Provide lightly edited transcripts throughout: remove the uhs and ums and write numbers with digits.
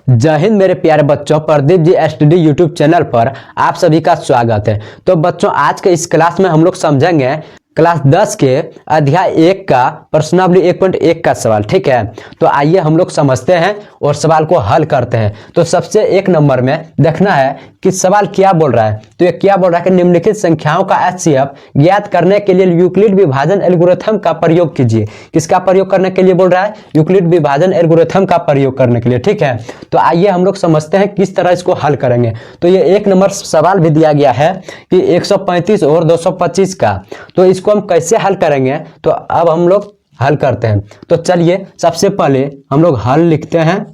जय हिंद मेरे प्यारे बच्चों, Pradeep ji STD YouTube channel पर आप सभी का स्वागत है। तो बच्चों, आज के इस क्लास में हम लोग समझेंगे क्लास 10 के अध्याय 1 का प्रश्नावली 1.1 का सवाल। ठीक है, तो आइए हम लोग समझते हैं और सवाल को हल करते हैं। तो सबसे 1 नंबर में देखना है कि सवाल क्या बोल रहा है। तो ये क्या बोल रहा है कि निम्नलिखित संख्याओं का एचसीएफ ज्ञात करने के लिए यूक्लिड विभाजन एल्गोरिथम का प्रयोग कीजिए। किसका प्रयोग करने के लिए बोल रहा है? यूक्लिड विभाजन एल्गोरिथम का प्रयोग करने के लिए। ठीक है, तो आइए हम लोग समझते हैं किस तरह इसको हल करेंगे। तो ये 1 नंबर सवाल भी दिया गया है कि 135 और 225 का, तो इसको हम कैसे हल करेंगे। तो अब हम लोग हल करते हैं। तो चलिए सबसे पहले हम लोग हल लिखते हैं,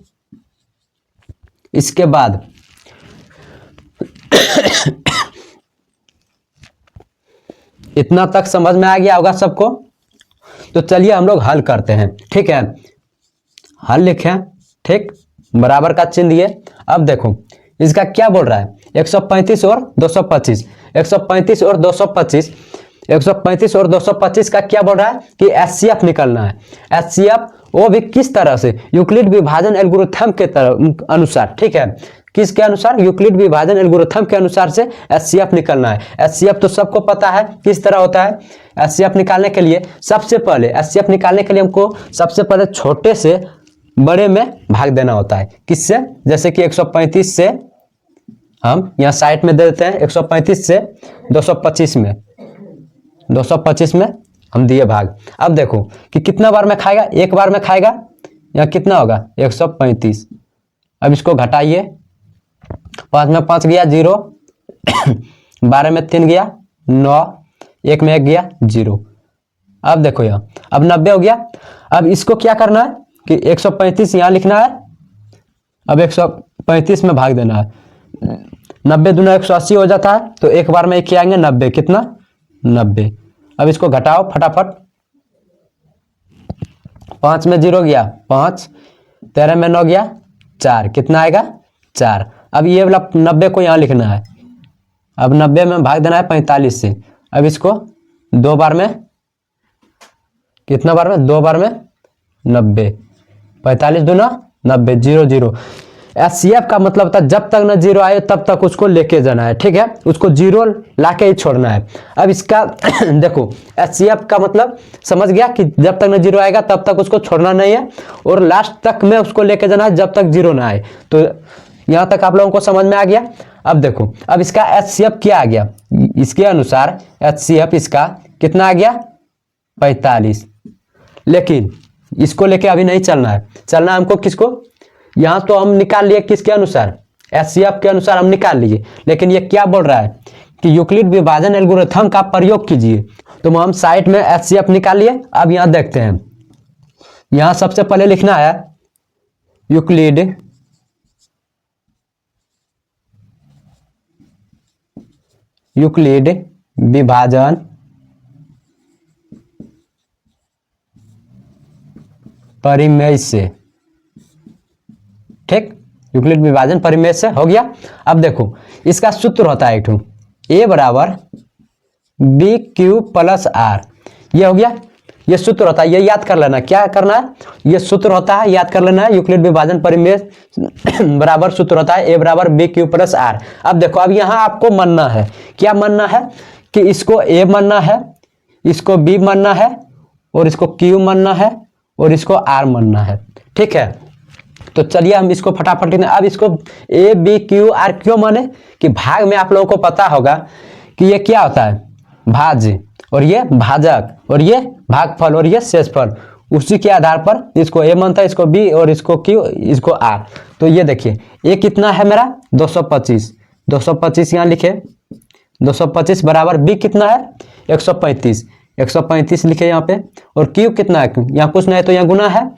इसके बाद इतना तक समझ में आ गया होगा सबको। तो चलिए हम लोग हल करते हैं। ठीक है, हल लिखें, ठीक, बराबर का चिन्ह दिए। अब देखो इसका क्या बोल रहा है, 135 और 225, 135 और 225, 135 और 225 का क्या बोल रहा है कि एचसीएफ निकलना है। एचसीएफ वो भी किस तरह से? यूक्लिड विभाजन एल्गोरिथम के अनुसार। ठीक है, किसके अनुसार? यूक्लिड विभाजन एल्गोरिथम के अनुसार से एचसीएफ निकलना है। एचसीएफ तो सबको पता है किस तरह होता है। एचसीएफ निकालने के लिए सबसे पहले हमको सबसे पहले छोटे से बड़े में भाग देना होता है। किससे? जैसे कि 135 से हम यहाँ साइड में दे देते हैं, 135 से 225 में, 225 में हम दिए भाग। अब देखो कि कितना बार में खाएगा, एक बार में खाएगा। यहाँ कितना होगा? 135। अब इसको घटाइए, 5 में 5 गया 0, 12 में 3 गया 9, 1 में 1 गया 0। अब देखो यहाँ अब 90 हो गया। अब इसको क्या करना है कि 135 यहाँ लिखना है, अब 135 में भाग देना है। 90 दूना 180 हो जाता है, तो एक बार में क्या आएंगे 90, कितना? 90। अब इसको घटाओ फटाफट, 5 में 0 गया 5, 13 में 9 गया 4, कितना आएगा? 4। अब ये वाला 90 को यहाँ लिखना है। अब 90 में भाग देना है 45 से। अब इसको 2 बार में, कितना बार में? 2 बार में 90, 45 दूना 90, 0 0। एचसीएफ का मतलब होता है जब तक ना 0 आए तब तक उसको लेके जाना है। ठीक है, उसको 0 लाके ही छोड़ना है। अब इसका देखो एचसीएफ का मतलब समझ गया कि जब तक ना 0 आएगा तब तक उसको छोड़ना नहीं है, और लास्ट तक में उसको लेके जाना है जब तक 0 ना आए। तो यहां तक आप लोगों को समझ में आ गया। अब देखो अब इसका एचसीएफ क्या आ गया, इसके अनुसार एचसीएफ इसका कितना आ गया? 45। लेकिन इसको लेके अभी नहीं चलना है, चलना हमको किसको? यहां तो हम निकाल लिए किसके अनुसार? एचसीएफ के अनुसार हम निकाल लिए, लेकिन ये क्या बोल रहा है कि यूक्लिड विभाजन एल्गोरिथम का प्रयोग कीजिए। तो हम साइड में एचसीएफ निकाल लिए। अब यहां देखते हैं, यहां सबसे पहले लिखना है यूक्लिड विभाजन परिमेय से। ठीक, यूक्लिड विभाजन परिमेय से हो गया। अब देखो इसका सूत्र होता है एक ठो, A बराबर बी क्यू प्लस आर। ये हो गया, ये सूत्र होता है, ये याद कर लेना। क्या करना है? ये सूत्र होता है, याद कर लेना है। यूक्लिड विभाजन परिमेय बराबर सूत्र होता है A बराबर बी क्यू प्लस आर। अब देखो अब यहाँ आपको मानना है, क्या मानना है कि इसको A मानना है, इसको B मानना है, और इसको Q मानना है, और इसको R मानना है। ठीक है, तो चलिए हम इसको फटाफट लिखते हैं। अब इसको A B Q R क्यों माने कि भाग में आप लोगों को पता होगा कि ये क्या होता है? भाज्य, और ये भाजक, और ये भागफल, और ये शेषफल। उसी के आधार पर इसको A मानता है, इसको B, और इसको Q, इसको R। तो ये देखिए A कितना है मेरा? 225, 225 यहाँ लिखे, 225 बराबर B कितना है? 135, 135 लिखे यहाँ पे। और Q कितना है? यहाँ कुछ नहीं तो यहाँ गुना है,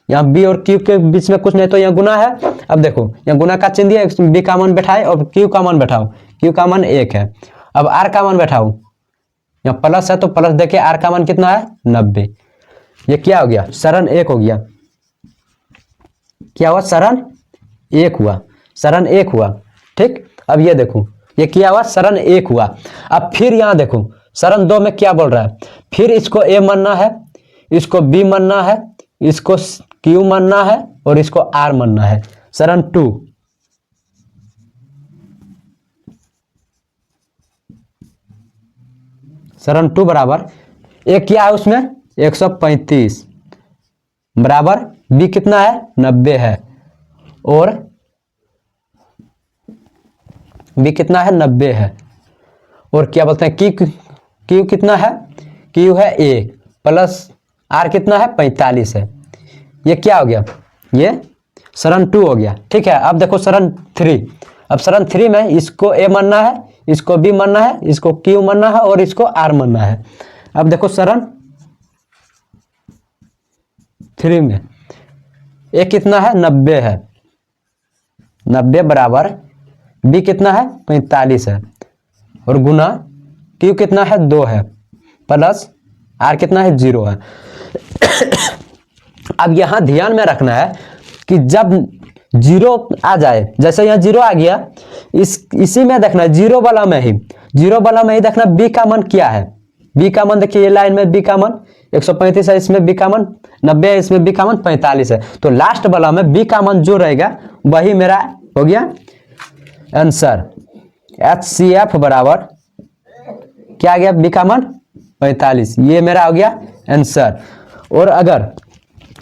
यहाँ B और Q के बीच में कुछ नहीं तो यहाँ गुना है। अब देखो यहाँ गुना का चिन्ह दिया, B का मान बैठाए और Q का मान बैठाओ। Q का मान 1 है। अब R का मान बैठाओ, यहाँ प्लस है तो प्लस देखे, R का मान कितना है? 90। ये क्या हो गया? सरण 1 हो गया। क्या हुआ? सरण 1 हुआ, सरण 1 हुआ। ठीक, अब ये देखो ये क्या हुआ? सरण 1 हुआ। अब फिर यहाँ देखो सरण 2 में क्या बोल रहा है? फिर इसको A मानना है, इसको B मानना है, इसको Q मानना है, और इसको R मानना है। सरण 2, सरण 2 बराबर ए क्या है उसमें 135 बराबर बी कितना है 90 है, और बी कितना है 90 है, और क्या बोलते हैं क्यू कितना है, क्यू है 1 प्लस आर कितना है 45 है। ये क्या हो गया, ये सरण 2 हो गया। ठीक है, अब देखो सरण 3। अब सरण 3 में इसको ए मानना है, इसको बी मानना है, इसको क्यू मानना है और इसको आर मानना है। अब देखो सरण 3 में ए कितना है 90 है, 90 बराबर बी कितना है 45 है, और गुना क्यू कितना है 2 है, प्लस आर कितना है 0 है। अब यहां ध्यान में रखना है कि जब 0 आ जाए, जैसे यहाँ 0 आ गया, इसी में देखना 0 वाला में ही देखना बी का मान क्या है। बी का मान देखिए, ये लाइन में बी का मान 135 है, इसमें बी का मान 90 है, इसमें बी का मान 45 है, तो लास्ट वाला में बी का मान जो रहेगा वही मेरा हो गया आंसर। HCF बराबर क्या आ गया, बी का मान 45, ये मेरा हो गया आंसर।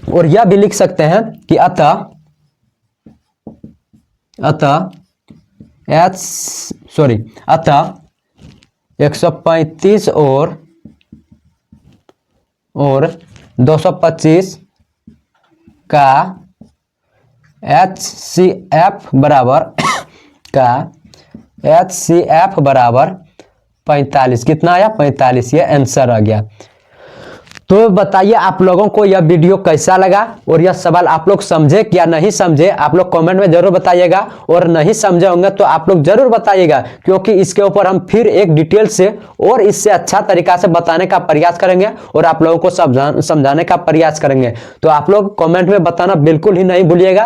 और यह भी लिख सकते हैं कि अतः 135 और 225 का HCF बराबर 45, कितना आया 45, ये आंसर आ गया। तो बताइए आप लोगों को यह वीडियो कैसा लगा, और यह सवाल आप लोग समझे या नहीं समझे, आप लोग कमेंट में जरूर बताइएगा, और नहीं समझे होंगे तो आप लोग जरूर बताइएगा, क्योंकि इसके ऊपर हम फिर एक डिटेल से और इससे अच्छा तरीका से बताने का प्रयास करेंगे और आप लोगों को समझाने का प्रयास करेंगे। तो आप लोग कमेंट में बताना बिल्कुल ही नहीं भूलिएगा।